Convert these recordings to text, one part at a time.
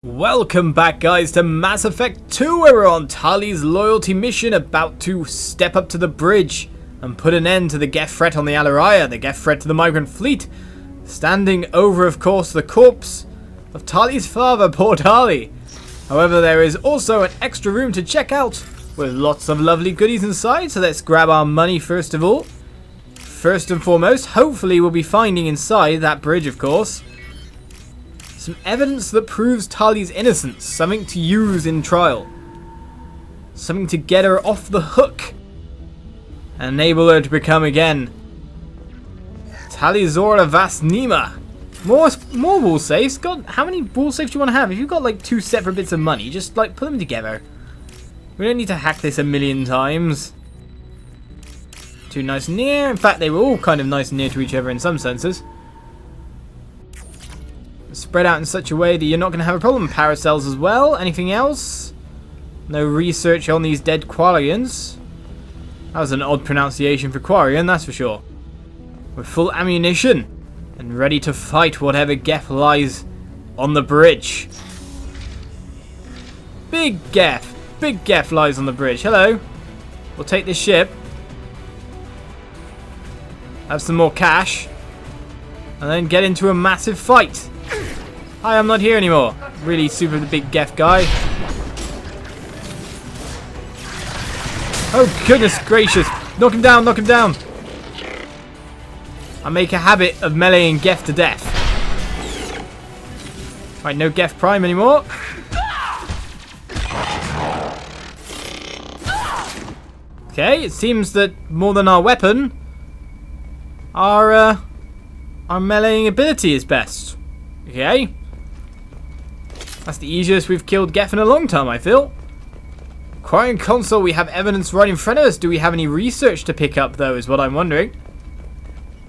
Welcome back, guys, to Mass Effect 2, where we're on Tali's loyalty mission, about to step up to the bridge and put an end to the Geth threat on the Alarei, the Geth threat to the Migrant Fleet, standing over, of course, the corpse of Tali's father, poor Tali. However, there is also an extra room to check out, with lots of lovely goodies inside, so let's grab our money first of all. First and foremost, hopefully we'll be finding inside that bridge, of course, some evidence that proves Tali's innocence, something to use in trial. Something to get her off the hook and enable her to become again Tali'zorah Vasnima. More wall safes. God, how many wall safes do you want to have? If you've got like two separate bits of money, just like put them together. We don't need to hack this a million times. Too nice and near. In fact, they were all kind of nice and near to each other in some senses. Spread out in such a way that you're not going to have a problem. Paracells as well. Anything else? No research on these dead Quarians. That was an odd pronunciation for Quarian, that's for sure. With full ammunition and ready to fight whatever Geth lies on the bridge. Big Geth lies on the bridge. Hello. We'll take this ship. Have some more cash. And then get into a massive fight. Hi, I'm not here anymore. Really super the big Geth guy. Oh, goodness gracious. Knock him down, knock him down. I make a habit of meleeing Geth to death. Right, no Geth Prime anymore. Okay, it seems that more than our weapon, our meleeing ability is best. Okay. That's the easiest we've killed Geth in a long time, I feel. Quarian console, we have evidence right in front of us. Do we have any research to pick up, though, is what I'm wondering.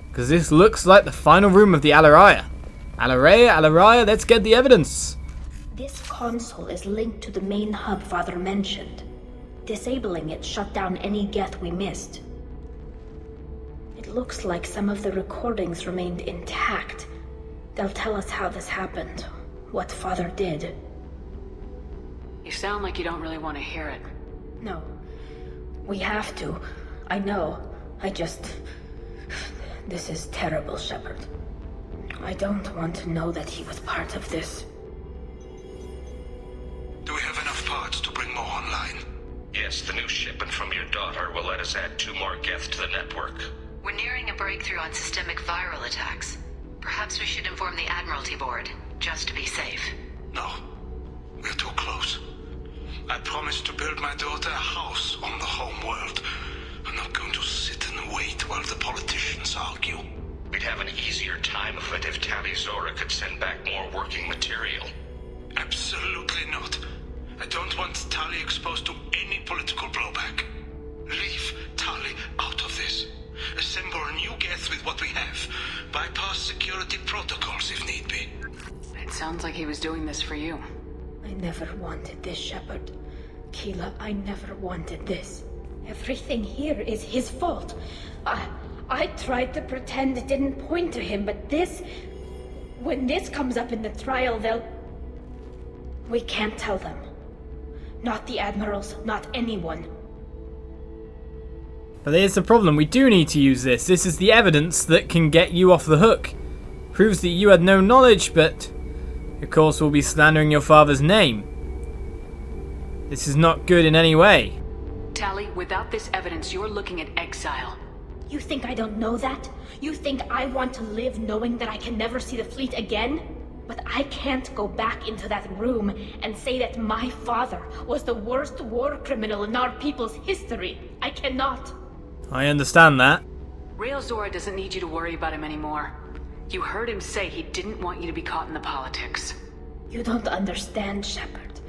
Because this looks like the final room of the Alarei. Alarei, let's get the evidence. This console is linked to the main hub Father mentioned. Disabling it shut down any Geth we missed. It looks like some of the recordings remained intact. They'll tell us how this happened. What Father did. You sound like you don't really want to hear it. No. We have to. I know. This is terrible, Shepard. I don't want to know that he was part of this. Do we have enough parts to bring more online? Yes, the new shipment from your daughter will let us add 2 more Geth to the network. We're nearing a breakthrough on systemic viral attacks. Perhaps we should inform the Admiralty Board, just to be safe. No. We're too close. I promised to build my daughter a house on the home world. I'm not going to sit and wait while the politicians argue. We'd have an easier time of it if Tali'zorah could send back more working material. Absolutely not. I don't want Tali exposed to any political blowback. Leave Tali out of this. Assemble a new Geth with what we have. Bypass security protocols if need be. It sounds like he was doing this for you. I never wanted this, Shepard. Keela, I never wanted this. Everything here is his fault. I tried to pretend it didn't point to him, but this... When this comes up in the trial, they'll... We can't tell them. Not the admirals, not anyone. But here's the problem. We do need to use this. This is the evidence that can get you off the hook. Proves that you had no knowledge, but... Of course, we'll be slandering your father's name. This is not good in any way. Tali, without this evidence, you're looking at exile. You think I don't know that? You think I want to live knowing that I can never see the fleet again? But I can't go back into that room and say that my father was the worst war criminal in our people's history. I cannot. I understand that. Tali'zorah doesn't need you to worry about him anymore. You heard him say he didn't want you to be caught in the politics. You don't understand, Shepard.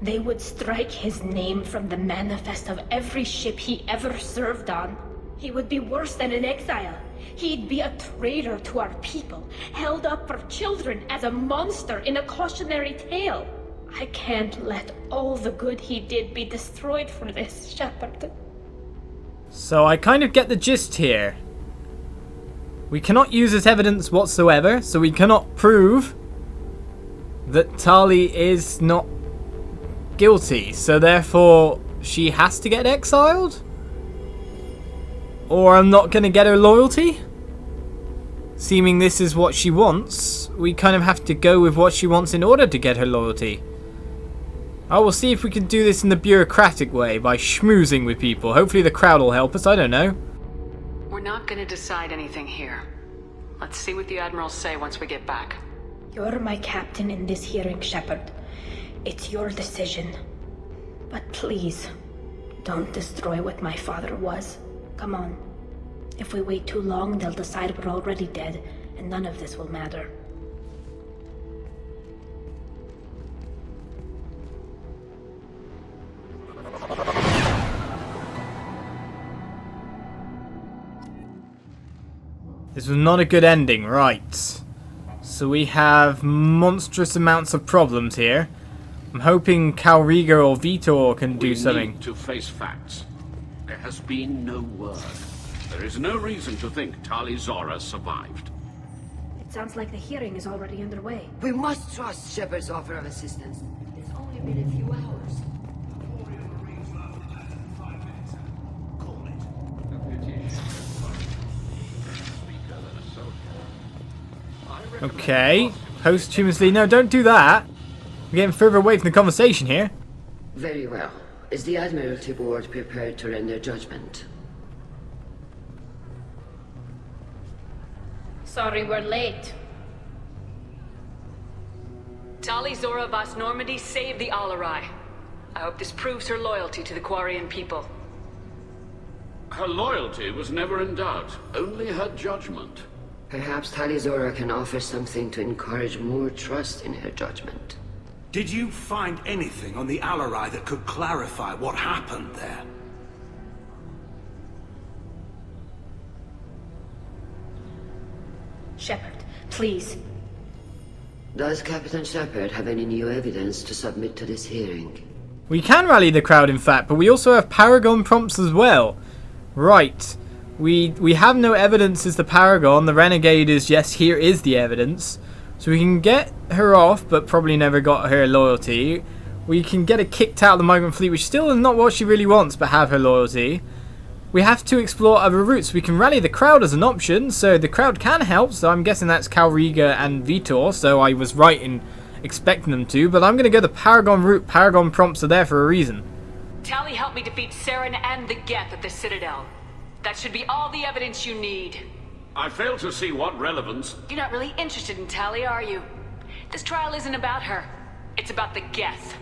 They would strike his name from the manifest of every ship he ever served on. He would be worse than an exile. He'd be a traitor to our people, held up for children as a monster in a cautionary tale. I can't let all the good he did be destroyed for this, Shepard. So I kind of get the gist here. We cannot use this evidence whatsoever, so we cannot prove that Tali is not guilty, so therefore she has to get exiled? Or I'm not going to get her loyalty? Seeming this is what she wants, we kind of have to go with what she wants in order to get her loyalty. I will see if we can do this in the bureaucratic way, by schmoozing with people. Hopefully the crowd will help us, I don't know. We're not gonna decide anything here. Let's see what the admirals say once we get back. You're my captain in this hearing, Shepard. It's your decision. But please, don't destroy what my father was. Come on. If we wait too long, they'll decide we're already dead, and none of this will matter. This was not a good ending, right. So we have monstrous amounts of problems here. I'm hoping Kal'reegar or Vitor can do something. We need to face facts. There has been no word. There is no reason to think Tali'zorah survived. It sounds like the hearing is already underway. We must trust Shepard's offer of assistance. It's only been a few hours. Okay. Posthumously. No, don't do that. We're getting further away from the conversation here. Very well. Is the Admiralty Board prepared to render judgment? Sorry we're late. Tali'zorah vas Normandy saved the Alarei. I hope this proves her loyalty to the Quarian people. Her loyalty was never in doubt, only her judgment. Perhaps Tali'zorah can offer something to encourage more trust in her judgment. Did you find anything on the Alarei that could clarify what happened there? Shepard, please. Does Captain Shepard have any new evidence to submit to this hearing? We can rally the crowd, in fact, but we also have Paragon prompts as well. Right. We have no evidence as the Paragon. The Renegade is, yes, here is the evidence. So we can get her off, but probably never got her loyalty. We can get her kicked out of the Migrant Fleet, which still is not what she really wants, but have her loyalty. We have to explore other routes. We can rally the crowd as an option, so the crowd can help. So I'm guessing that's Kal'reegar and Vitor, so I was right in expecting them to. But I'm going to go the Paragon route. Paragon prompts are there for a reason. Tali helped me defeat Saren and the Geth at the Citadel. That should be all the evidence you need. I fail to see what relevance... You're not really interested in Tali, are you? This trial isn't about her. It's about the Geth.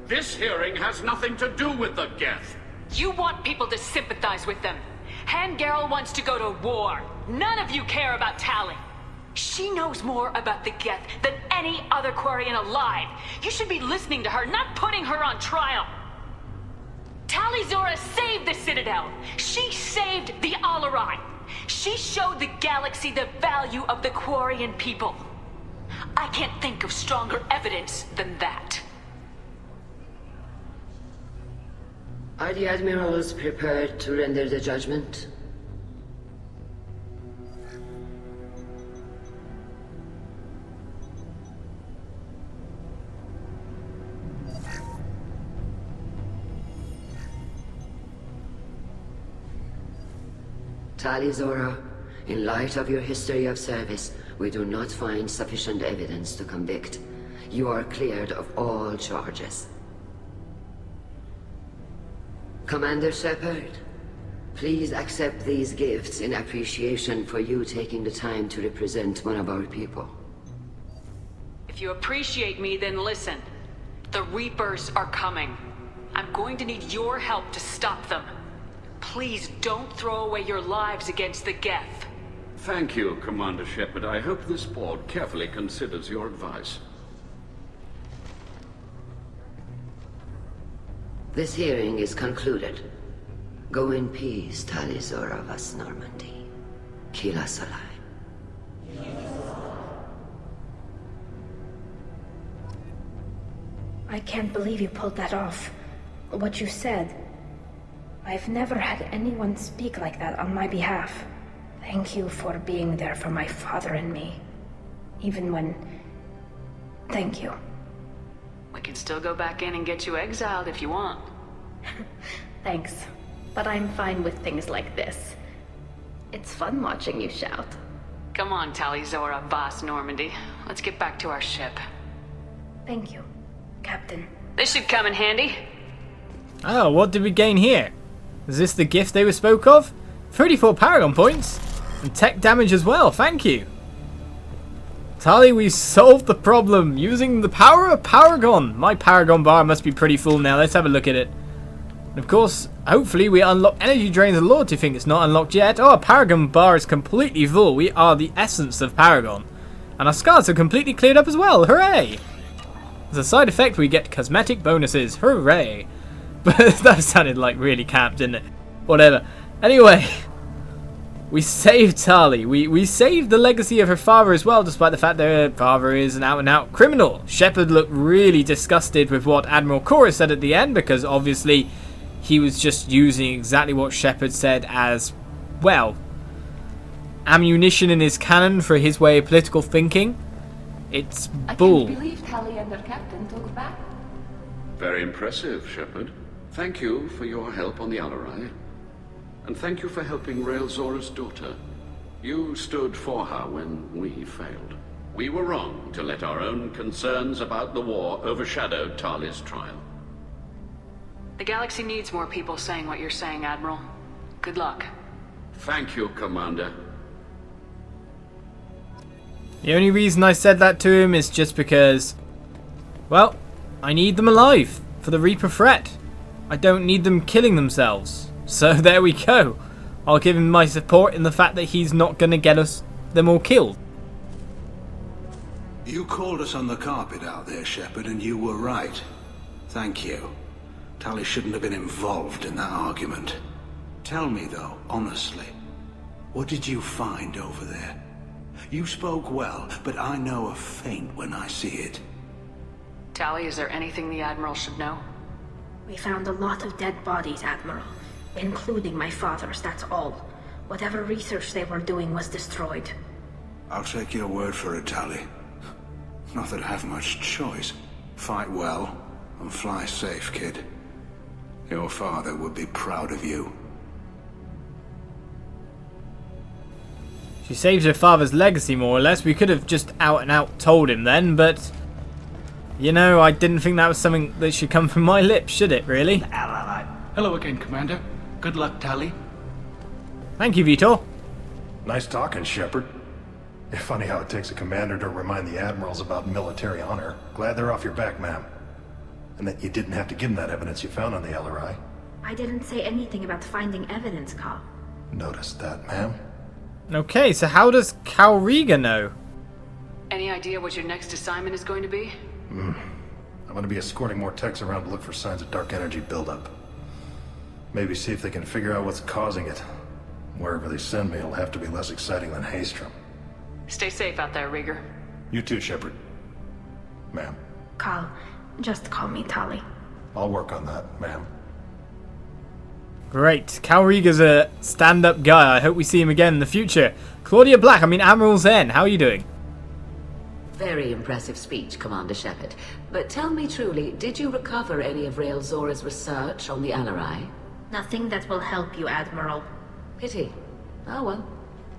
This hearing has nothing to do with the Geth. You want people to sympathize with them. Hangarel wants to go to war. None of you care about Tali. She knows more about the Geth than any other Quarian alive. You should be listening to her, not putting her on trial. Tali'zorah saved the Citadel. She saved the Alarei. She showed the galaxy the value of the Quarian people. I can't think of stronger evidence than that. Are the Admirals prepared to render the judgment? Tali'zorah, in light of your history of service, we do not find sufficient evidence to convict. You are cleared of all charges. Commander Shepard, please accept these gifts in appreciation for you taking the time to represent one of our people. If you appreciate me, then listen. The Reapers are coming. I'm going to need your help to stop them. Please don't throw away your lives against the Geth. Thank you, Commander Shepard. I hope this board carefully considers your advice. This hearing is concluded. Go in peace, Tali'zorah vas Normandy. Kila Salai. I can't believe you pulled that off. What you said. I've never had anyone speak like that on my behalf. Thank you for being there for my father and me. Even when Thank you. We can still go back in and get you exiled if you want. Thanks. But I'm fine with things like this. It's fun watching you shout. Come on, Tali'zorah, boss Normandy. Let's get back to our ship. Thank you, Captain. This should come in handy. Oh, what did we gain here? Is this the gift they were spoke of? 34 Paragon points. And tech damage as well, thank you. Tali, we've solved the problem using the power of Paragon. My Paragon bar must be pretty full now. Let's have a look at it. And of course, hopefully we unlock energy drains of loyalty thing. It's not unlocked yet. Oh, our Paragon bar is completely full. We are the essence of Paragon. And our scars are completely cleared up as well. Hooray! As a side effect, we get cosmetic bonuses. Hooray! But that sounded like really camp, didn't it? Whatever. Anyway, we saved Tali. We saved the legacy of her father as well, despite the fact that her father is an out-and-out criminal. Shepard looked really disgusted with what Admiral Chorus said at the end, because obviously he was just using exactly what Shepard said as, well, ammunition in his cannon for his way of political thinking. It's bull. I can't believe Tali and their captain took back. Very impressive, Shepard. Thank you for your help on the Alarei. And thank you for helping Rael'Zorah's daughter. You stood for her when we failed. We were wrong to let our own concerns about the war overshadow Tali's trial. The galaxy needs more people saying what you're saying, Admiral. Good luck. Thank you, Commander. The only reason I said that to him is just because, well, I need them alive for the Reaper threat. I don't need them killing themselves. So there we go. I'll give him my support in the fact that he's not going to get them all killed. You called us on the carpet out there, Shepard, and you were right. Thank you. Tali shouldn't have been involved in that argument. Tell me, though, honestly, what did you find over there? You spoke well, but I know a feint when I see it. Tali, is there anything the Admiral should know? We found a lot of dead bodies, Admiral. Including my father's, that's all. Whatever research they were doing was destroyed. I'll take your word for it, Tali. Not that I have much choice. Fight well, and fly safe, kid. Your father would be proud of you. She saved her father's legacy, more or less. We could have just out and out told him then, but you know, I didn't think that was something that should come from my lips, should it, really? Hello again, Commander. Good luck, Tali. Thank you, Vitor. Nice talking, Shepard. Funny how it takes a commander to remind the admirals about military honor. Glad they're off your back, ma'am. And that you didn't have to give them that evidence you found on the Alarei. I didn't say anything about finding evidence, Cal. Noticed that, ma'am. Okay, so how does Kal'reegar know? Any idea what your next assignment is going to be? I'm going to be escorting more techs around to look for signs of dark energy buildup. Maybe see if they can figure out what's causing it. Wherever they send me, it'll have to be less exciting than Haystrom. Stay safe out there, Rieger. You too, Shepard. Ma'am. Cal, just call me Tali. I'll work on that, ma'am. Great. Kal'reegar's a stand-up guy. I hope we see him again in the future. Claudia Black, Admiral Zen, how are you doing? Very impressive speech, Commander Shepard. But tell me truly, did you recover any of Rael'Zorah's research on the Alarei? Nothing that will help you, Admiral. Pity. Oh well.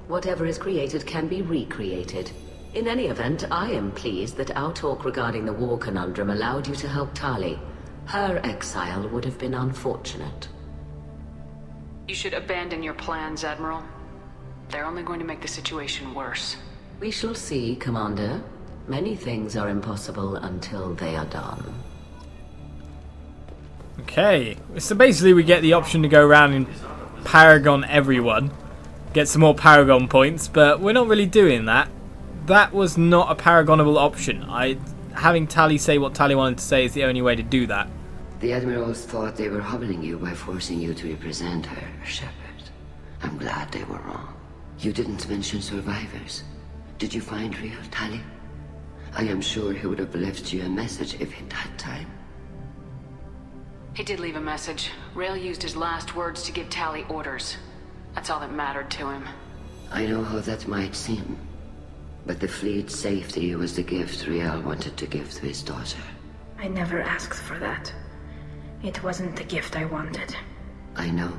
Whatever is created can be recreated. In any event, I am pleased that our talk regarding the war conundrum allowed you to help Tali. Her exile would have been unfortunate. You should abandon your plans, Admiral. They're only going to make the situation worse. We shall see, Commander. Many things are impossible until they are done. Okay, so basically we get the option to go around and Paragon everyone. Get some more Paragon points, but we're not really doing that. That was not a Paragonable option. Having Tali say what Tali wanted to say is the only way to do that. The admirals thought they were hobbling you by forcing you to represent her, Shepard. I'm glad they were wrong. You didn't mention survivors. Did you find real Tali? I am sure he would have left you a message if he'd had time. He did leave a message. Rael used his last words to give Tali orders. That's all that mattered to him. I know how that might seem. But the fleet's safety was the gift Riel wanted to give to his daughter. I never asked for that. It wasn't the gift I wanted. I know,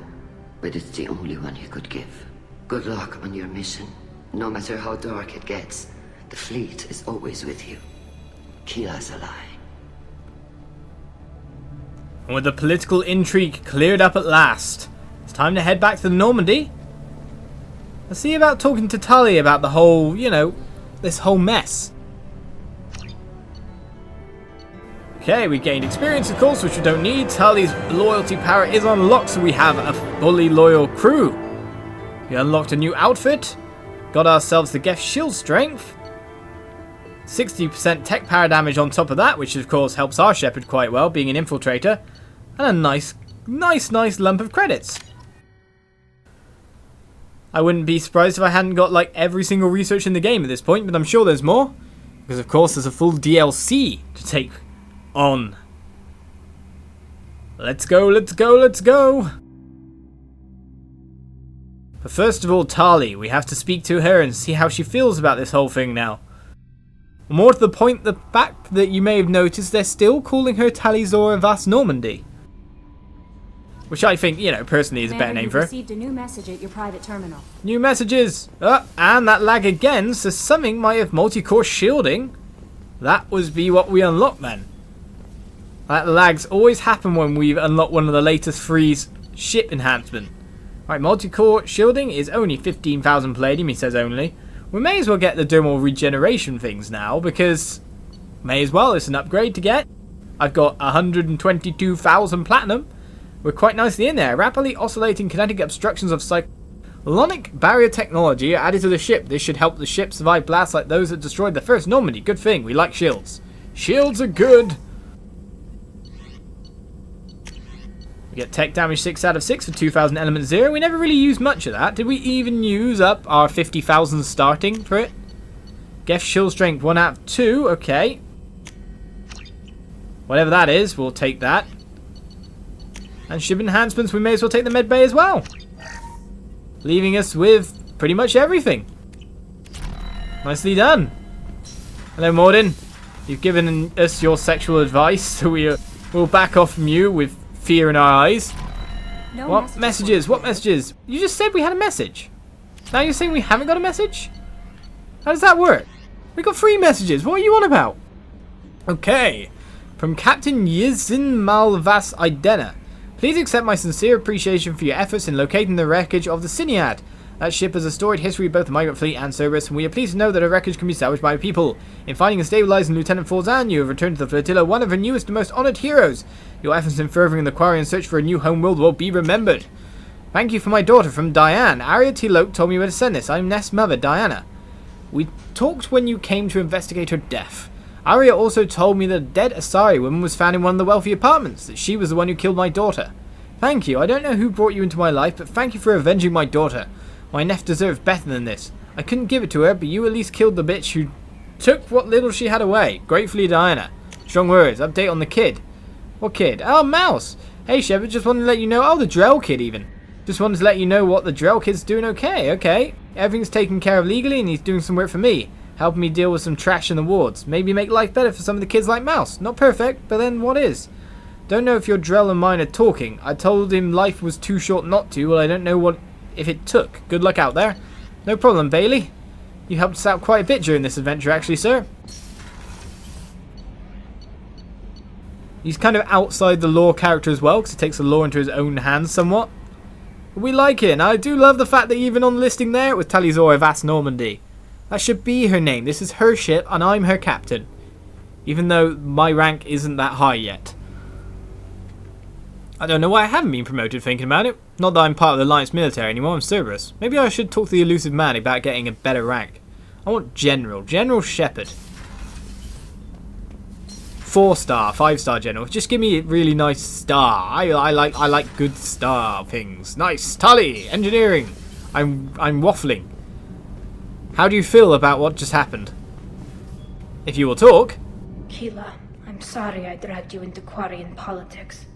but it's the only one he could give. Good luck on your mission. No matter how dark it gets, the fleet is always with you. Kila's alive. And with the political intrigue cleared up at last, it's time to head back to the Normandy. Let's see about talking to Tali about the whole, this whole mess. Okay, we gained experience, of course, which we don't need. Tali's loyalty power is unlocked, so we have a fully loyal crew. We unlocked a new outfit. Got ourselves the Geth shield strength. 60% tech power damage on top of that, which of course helps our Shepherd quite well, being an infiltrator. And a nice lump of credits. I wouldn't be surprised if I hadn't got like every single research in the game at this point, but I'm sure there's more. Because of course there's a full DLC to take on. Let's go, let's go, let's go! But first of all, Tali, we have to speak to her and see how she feels about this whole thing now. More to the point, the fact that you may have noticed they're still calling her Tali'zorah Vas Normandy. Which I think, personally is a better name for her. Received a new message at your private terminal. New messages! And that lag again, so something might have multi-core shielding. That was be what we unlocked then. That lags always happen when we've unlocked one of the latest freeze ship enhancement. Right, multi-core shielding is only 15,000 palladium, he says only. We may as well get the dermal regeneration things now, because may as well, it's an upgrade to get. I've got 122,000 platinum. We're quite nicely in there. Rapidly oscillating kinetic obstructions of cyclonic barrier technology are added to the ship. This should help the ship survive blasts like those that destroyed the first Normandy. Good thing, we like shields. Shields are good. We get tech damage 6 out of 6 for 2,000 element 0. We never really used much of that. Did we even use up our 50,000 starting for it? Geth shield strength 1 out of 2. Okay. Whatever that is, we'll take that. And ship enhancements, we may as well take the med bay as well. Leaving us with pretty much everything. Nicely done. Hello, Morden. You've given us your sexual advice, so we'll back off from you with fear in our eyes. No What messages? What messages? You just said we had a message. Now you're saying we haven't got a message? How does that work? We got 3 messages. What are you on about? Okay. From Captain Yizin Malvas Idena. Please accept my sincere appreciation for your efforts in locating the wreckage of the Cinead. That ship has a storied history of both the Migrant Fleet and Cerberus, and we are pleased to know that her wreckage can be salvaged by people. In finding and stabilizing Lieutenant Forzan, you have returned to the flotilla one of her newest and most honored heroes. Your efforts in furthering the Quarian search for a new homeworld will be remembered. Thank you for my daughter from Diane. Arya Tilok told me where to send this. I'm Nest's mother, Diana. We talked when you came to investigate her death. Arya also told me that a dead Asari woman was found in one of the wealthy apartments, that she was the one who killed my daughter. Thank you. I don't know who brought you into my life, but thank you for avenging my daughter. My nephew deserves better than this. I couldn't give it to her, but you at least killed the bitch who took what little she had away. Gratefully, Diana. Strong words. Update on the kid. What kid? Oh, Mouse. Hey, Shepard, just wanted to let you know. Oh, the Drell kid, even. Just wanted to let you know what the Drell kid's doing okay. Okay. Everything's taken care of legally, and he's doing some work for me. Helping me deal with some trash in the wards. Maybe make life better for some of the kids like Mouse. Not perfect, but then what is? Don't know if your Drell and mine are talking. I told him life was too short not to. Well, I don't know what if it took. Good luck out there. No problem, Bailey. You helped us out quite a bit during this adventure, actually, sir. He's kind of outside the lore character as well, because he takes the lore into his own hands somewhat. But we like it, and I do love the fact that even on the listing there, it was Tali'zorah Vas Normandy. That should be her name. This is her ship, and I'm her captain. Even though my rank isn't that high yet. I don't know why I haven't been promoted thinking about it. Not that I'm part of the Alliance military anymore, I'm Cerberus. Maybe I should talk to the elusive man about getting a better rank. I want General. General Shepard. 4-star, 5-star General. Just give me a really nice star. I like good star things. Nice. Tali, engineering. I'm waffling. How do you feel about what just happened? If you will talk. Kila, I'm sorry I dragged you into Quarian politics.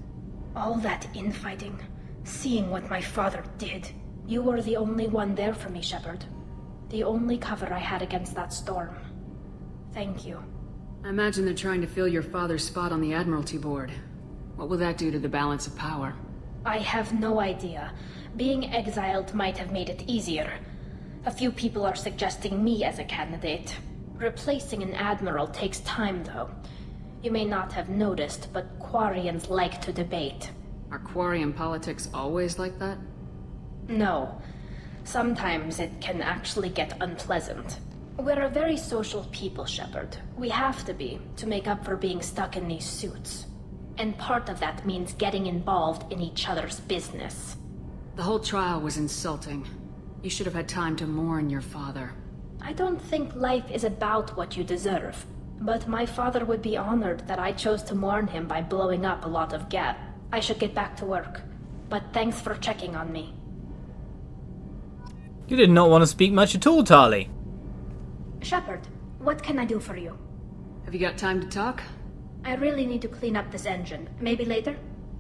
All that infighting, seeing what my father did. You were the only one there for me, Shepard. The only cover I had against that storm. Thank you. I imagine they're trying to fill your father's spot on the Admiralty Board. What will that do to the balance of power? I have no idea. Being exiled might have made it easier. A few people are suggesting me as a candidate. Replacing an admiral takes time, though. You may not have noticed, but Quarians like to debate. Are Quarian politics always like that? No. Sometimes it can actually get unpleasant. We're a very social people, Shepard. We have to be, to make up for being stuck in these suits. And part of that means getting involved in each other's business. The whole trial was insulting. You should have had time to mourn your father. I don't think life is about what you deserve. But my father would be honored that I chose to mourn him by blowing up a lot of gas. I should get back to work. But thanks for checking on me. You did not want to speak much at all, Tali. Shepard, what can I do for you? Have you got time to talk? I really need to clean up this engine. Maybe later?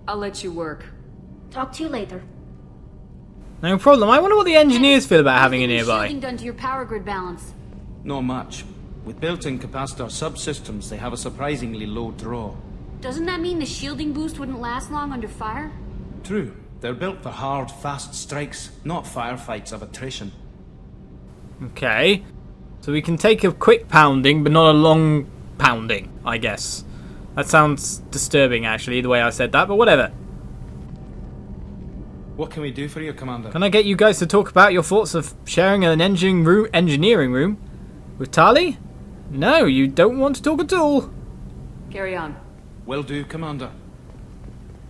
I'll let you work. Talk to you later. No problem. I wonder what the engineers feel about having it nearby. Shielding done to your power grid balance? Not much. With built-in capacitor subsystems, they have a surprisingly low draw. Doesn't that mean the shielding boost wouldn't last long under fire? True. They're built for hard, fast strikes, not firefights of attrition. Okay. So we can take a quick pounding, but not a long pounding, I guess. That sounds disturbing, actually, the way I said that, but whatever. What can we do for you, Commander? Can I get you guys to talk about your thoughts of sharing an engineering room with Tali? No, you don't want to talk at all. Carry on. Will do, Commander.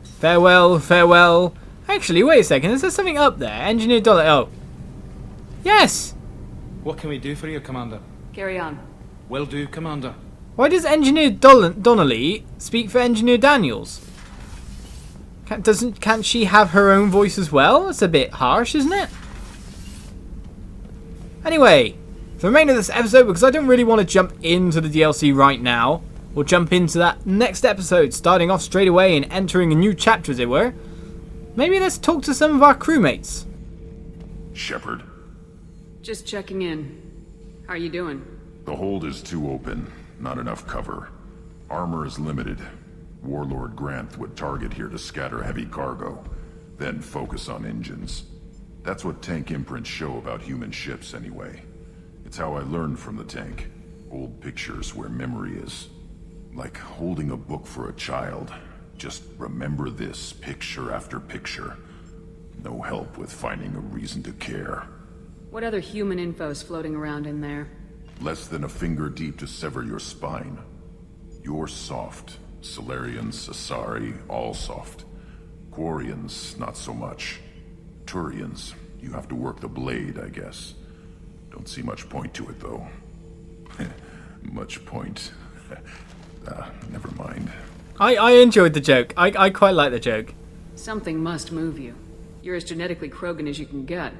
Farewell, farewell. Actually, wait a second. Is there something up there? Engineer Dollar. Oh. Yes! What can we do for you, Commander? Carry on. Will do, Commander. Why does Engineer Donnelly speak for Engineer Daniels? Can't she have her own voice as well? That's a bit harsh, isn't it? Anyway, for the remainder of this episode, because I don't really want to jump into the DLC right now, we'll jump into that next episode, starting off straight away and entering a new chapter, as it were. Maybe let's talk to some of our crewmates. Shepard. Just checking in. How are you doing? The hold is too open. Not enough cover. Armor is limited. Warlord Grant would target here to scatter heavy cargo, then focus on engines. That's what tank imprints show about human ships anyway. It's how I learned from the tank. Old pictures where memory is. Like holding a book for a child. Just remember this picture after picture. No help with finding a reason to care. What other human info's floating around in there? Less than a finger deep to sever your spine. You're soft. Salarians, Asari, all soft. Quarians, not so much. Turians, you have to work the blade, I guess. Don't see much point to it, though. Much point. Never mind. I enjoyed the joke. I quite like the joke. Something must move you. You're as genetically Krogan as you can get.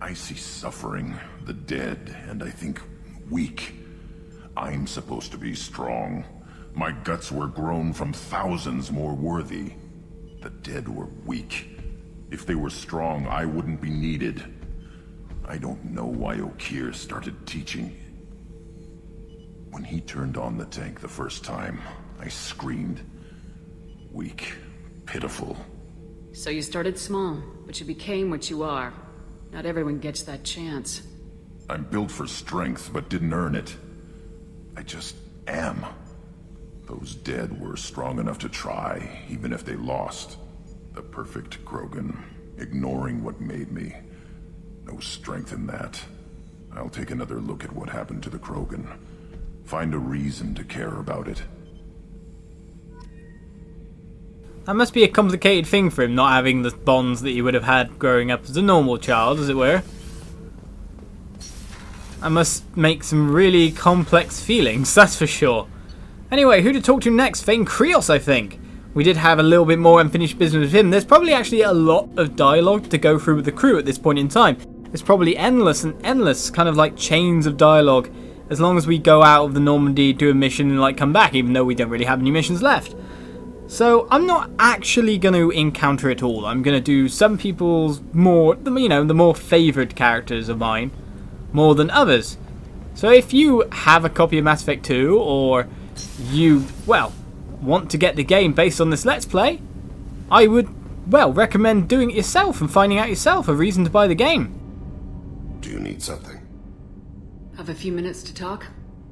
I see suffering, the dead, and I think weak. I'm supposed to be strong. My guts were grown from thousands more worthy. The dead were weak. If they were strong, I wouldn't be needed. I don't know why Okeer started teaching. When he turned on the tank the first time, I screamed. Weak, pitiful. So you started small, but you became what you are. Not everyone gets that chance. I'm built for strength, but didn't earn it. I just am. Those dead were strong enough to try, even if they lost. The perfect Krogan, ignoring what made me. No strength in that. I'll take another look at what happened to the Krogan. Find a reason to care about it. That must be a complicated thing for him, not having the bonds that he would have had growing up as a normal child, as it were. That must make some really complex feelings, that's for sure. Anyway, who to talk to next? Thane Krios, I think. We did have a little bit more unfinished business with him. There's probably actually a lot of dialogue to go through with the crew at this point in time. It's probably endless and endless, kind of like chains of dialogue, as long as we go out of the Normandy, do a mission, and like come back, even though we don't really have any missions left. So I'm not actually going to encounter it all. I'm going to do some people's more, you know, the more favoured characters of mine. more than others. So if you have a copy of Mass Effect 2, or you, well, want to get the game based on this Let's Play, I would, well, recommend doing it yourself and finding out yourself a reason to buy the game. Do you need something? Have a few minutes to talk?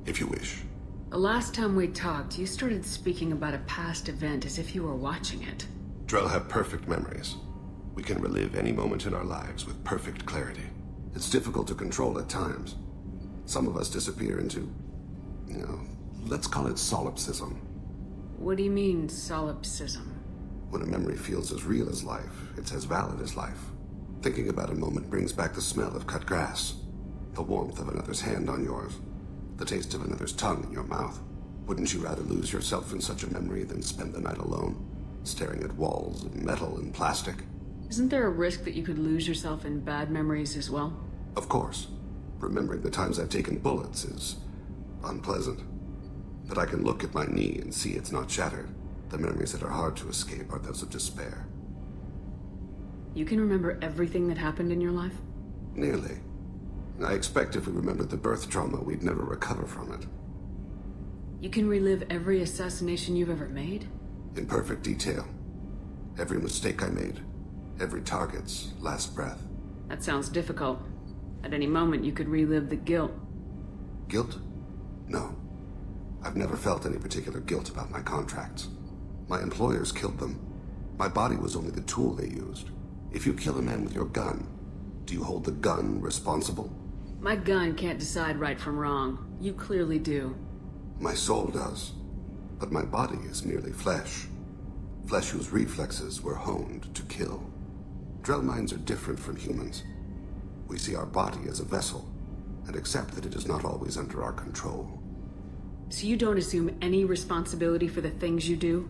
If you wish. The last time we talked, you started speaking about a past event as if you were watching it. Drell have perfect memories. We can relive any moment in our lives with perfect clarity. It's difficult to control at times. Some of us disappear into, let's call it solipsism. What do you mean, solipsism? When a memory feels as real as life, it's as valid as life. Thinking about a moment brings back the smell of cut grass, the warmth of another's hand on yours, the taste of another's tongue in your mouth. Wouldn't you rather lose yourself in such a memory than spend the night alone, staring at walls of metal and plastic? Isn't there a risk that you could lose yourself in bad memories as well? Of course. Remembering the times I've taken bullets is unpleasant. But I can look at my knee and see it's not shattered. The memories that are hard to escape are those of despair. You can remember everything that happened in your life? Nearly. I expect if we remembered the birth trauma, we'd never recover from it. You can relive every assassination you've ever made? In perfect detail. Every mistake I made. Every target's last breath. That sounds difficult. At any moment, you could relive the guilt. Guilt? No. I've never felt any particular guilt about my contracts. My employers killed them. My body was only the tool they used. If you kill a man with your gun, do you hold the gun responsible? My gun can't decide right from wrong. You clearly do. My soul does. But my body is merely flesh. Flesh whose reflexes were honed to kill. Drell minds are different from humans. We see our body as a vessel, and accept that it is not always under our control. So you don't assume any responsibility for the things you do?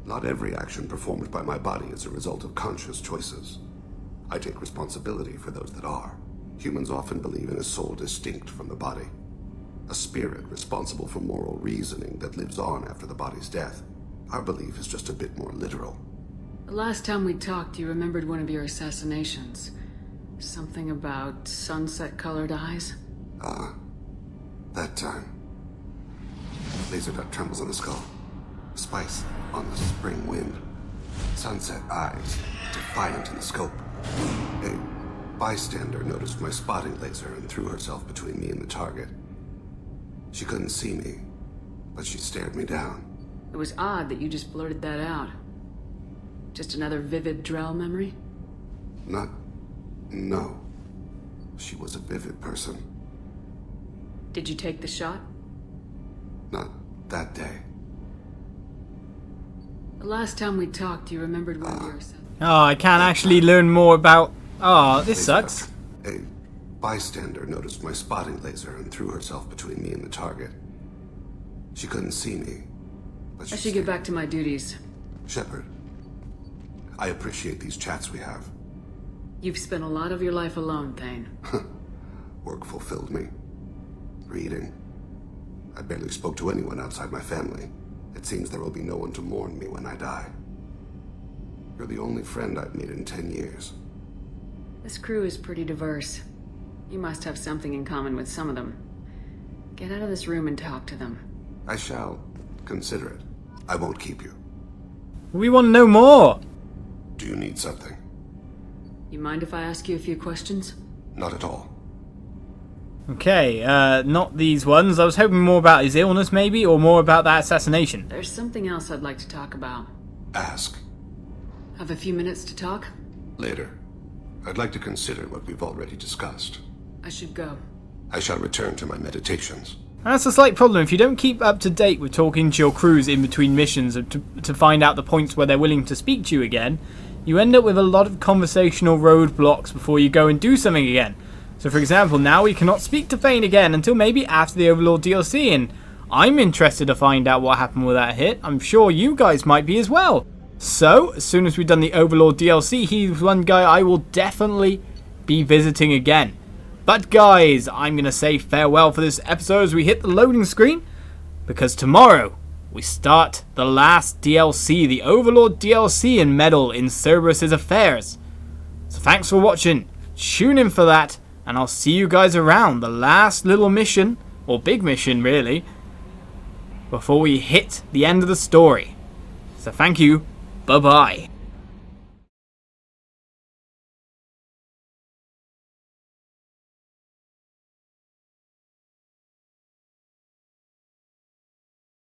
Not every action performed by my body is a result of conscious choices. I take responsibility for those that are. Humans often believe in a soul distinct from the body. A spirit responsible for moral reasoning that lives on after the body's death. Our belief is just a bit more literal. The last time we talked, you remembered one of your assassinations. Something about sunset-colored eyes? That time. Laser dot trembles on the skull. Spice on the spring wind. Sunset eyes, defiant in the scope. A bystander noticed my spotting laser and threw herself between me and the target. She couldn't see me, but she stared me down. It was odd that you just blurted that out. Just another vivid Drell memory? No. She was a vivid person. Did you take the shot? Not that day. The last time we talked, you remembered one of your... Oh, I can't actually learn more about... Oh, this sucks. A bystander noticed my spotting laser and threw herself between me and the target. She couldn't see me, but I should get back to my duties. Shepard, I appreciate these chats we have. You've spent a lot of your life alone, Thane. Work fulfilled me. Reading. I barely spoke to anyone outside my family. It seems there will be no one to mourn me when I die. You're the only friend I've made in 10 years. This crew is pretty diverse. You must have something in common with some of them. Get out of this room and talk to them. I shall consider it. I won't keep you. We want to know more. Do you need something? You mind if I ask you a few questions? Not at all. Okay, not these ones. I was hoping more about his illness, maybe, or more about that assassination. There's something else I'd like to talk about. Ask. Have a few minutes to talk? Later. I'd like to consider what we've already discussed. I should go. I shall return to my meditations. That's a slight problem. If you don't keep up to date with talking to your crews in between missions to find out the points where they're willing to speak to you again, you end up with a lot of conversational roadblocks before you go and do something again. So for example, now we cannot speak to Thane again until maybe after the Overlord DLC, and I'm interested to find out what happened with that hit. I'm sure you guys might be as well. So, as soon as we've done the Overlord DLC, he's one guy I will definitely be visiting again. But guys, I'm going to say farewell for this episode as we hit the loading screen, because tomorrow we start the last DLC, the Overlord DLC, and meddle in Cerberus' affairs. So thanks for watching, tune in for that, and I'll see you guys around the last little mission, or big mission really, before we hit the end of the story. So thank you, bye bye.